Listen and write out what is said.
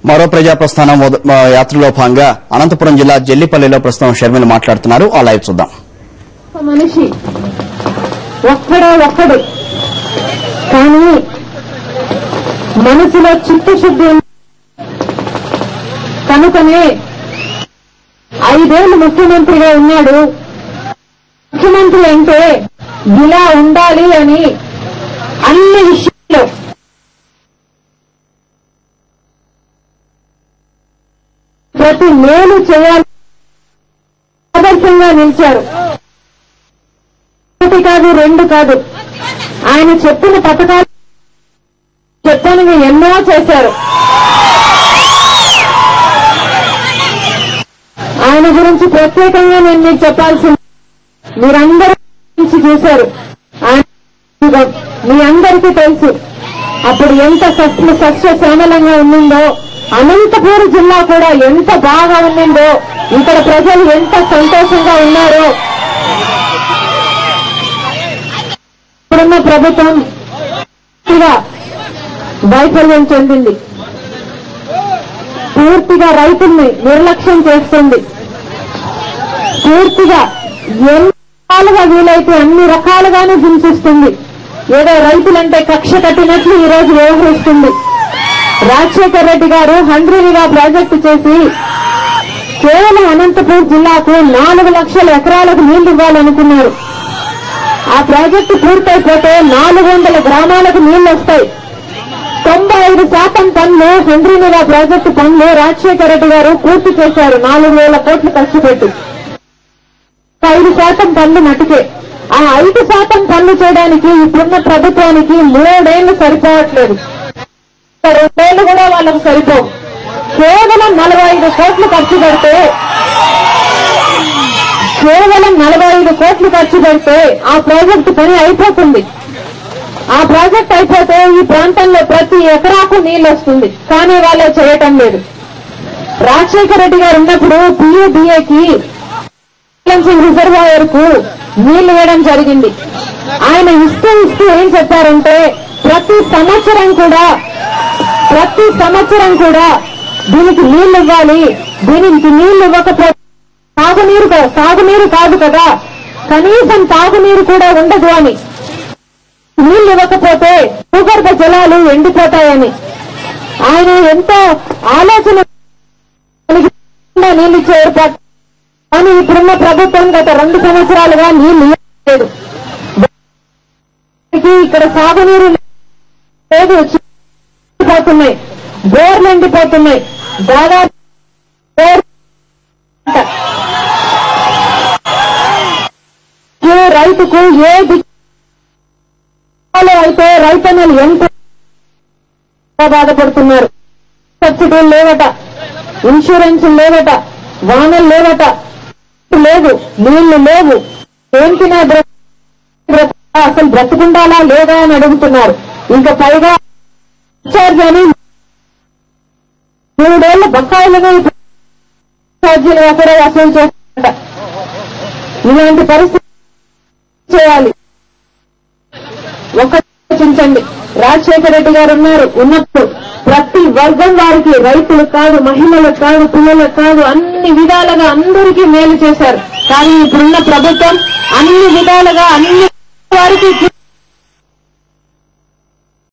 మరో ప్రజా ప్రస్థానం యాత్రలో భాగంగా అనంతపురం జిల్లా జెల్లిపల్లిలో ప్రస్తుతం షర్మిల మాట్లాడుతున్నారు. ఆ లైవ్ చూద్దాం. మనిషి ఒక్కడు కానీ మనసులో చిత్తశుద్ధి కనుకనే 5 ఏళ్లు ముఖ్యమంత్రిగా ఉన్నాడు. ముఖ్యమంత్రి అంటే ఇలా ఉండాలి అని అన్ని విషయాల్లో ప్రతి మేలు చేయాలి ఆదర్శంగా నిలిచారు. 1 కాదు 2 కాదు, ఆయన చెప్పిన పథకాలు చెప్పనివి ఎన్నో చేశారు. ఆయన గురించి ప్రత్యేకంగా నేను మీకు చెప్పాల్సింది, మీరందరూ గురించి చూశారు. ఆయన మీ అందరికీ తెలుసు అప్పుడు ఎంత సస్యశ్యామలంగా ఉండిందో, అనంతపురం జిల్లా కూడా ఎంత బాగా ఉండిందో, ఇక్కడ ప్రజలు ఎంత సంతోషంగా ఉన్నారో. ఇప్పుడున్న ప్రభుత్వం పూర్తిగా వైఫల్యం చెందింది. పూర్తిగా రైతుల్ని నిర్లక్ష్యం చేస్తుంది. పూర్తిగా ఎన్ని రకాలుగా వీలైతే అన్ని రకాలుగానే హింసిస్తుంది. ఏదో రైతులంటే కక్ష కట్టినట్లు ఈ రోజు వ్యవహరిస్తుంది. రాజశేఖర్ రెడ్డి గారు హండ్రీనిగా ప్రాజెక్టు చేసి కేవలం అనంతపురం జిల్లాకు 4 లక్షల ఎకరాలకు నీళ్లు ఇవ్వాలనుకున్నారు. ఆ ప్రాజెక్టు పూర్తయిపోతే 400 గ్రామాలకు నీళ్లు వస్తాయి. 95% పనులు హండ్రీనిగా ప్రాజెక్టు పనులు రాజశేఖర రెడ్డి గారు పూర్తి చేశారు. 4,000 కోట్లు ఖర్చు పెట్టి 5% పనులు మటుకే. ఆ 5% పనులు చేయడానికి ఇప్పుడున్న ప్రభుత్వానికి 3 ఏళ్లు సరిపోవట్లేదు. 2 ఏళ్లు కూడా వాళ్ళకు సరిపోవు. కేవలం 45 కోట్లు ఖర్చు పెడితే ఆ ప్రాజెక్టు పని అయిపోతుంది. ఆ ప్రాజెక్ట్ అయిపోతే ఈ ప్రాంతంలో ప్రతి ఎకరాకు నీళ్లు వస్తుంది. కానీ వాళ్ళు చేయటం లేదు. రాజశేఖర రెడ్డి గారు ఉన్నప్పుడు PUBAకి రిజర్వాయర్ కు నీళ్లు వేయడం జరిగింది. ఆయన ఇస్తూ ఏం చెప్పారంటే ప్రతి సంవత్సరం కూడా దీనికి నీళ్లు ఇవ్వాలి, దీనికి నీళ్లు ఇవ్వకపోతే సాగునీరు కాదు కదా, కనీసం తాగునీరు కూడా ఉండదు అని. నీళ్లు ఇవ్వకపోతే భూగర్భ జలాలు ఎండిపోతాయని ఆయన ఎంతో ఆలోచన నీళ్లు ఇచ్చే ఏర్పాటు. కానీ ఇప్పుడున్న ప్రభుత్వం గత 2 సంవత్సరాలుగా నీళ్లు ఇవ్వలేదు. ఇక్కడ సాగునీరు లేదు, పోతున్నాయి, బోర్లు ఎండిపోతున్నాయి. దాదాపు రైతుకు ఏ అయితే రైతన్నలు ఎంత బాధపడుతున్నారు. సబ్సిడీలు లేవట, ఇన్సూరెన్స్ లేవట, వానలు లేవట, లేదు, నీళ్లు లేవు, ఏం తినా అసలు బ్రతుకుండాలా లేదా అని అడుగుతున్నారు. ఇంకా పైగా ఛార్జ్ అని 3 ఏళ్ల బకాయిలను ఛార్జీలు ఎక్కడో వసూలు చేస్తారట. ఇలాంటి పరిస్థితి చేయాలి. ఆలోచించండి. రాజశేఖర రెడ్డి గారు ఉన్నప్పుడు ప్రతి వర్గం వారికి, రైతులకు కాదు, మహిళలకు కాదు, పిల్లలకు కాదు, అన్ని విధాలుగా అందరికీ మేలు చేశారు. కానీ ఇప్పుడున్న ప్రభుత్వం అన్ని విధాలుగా అన్ని వారికి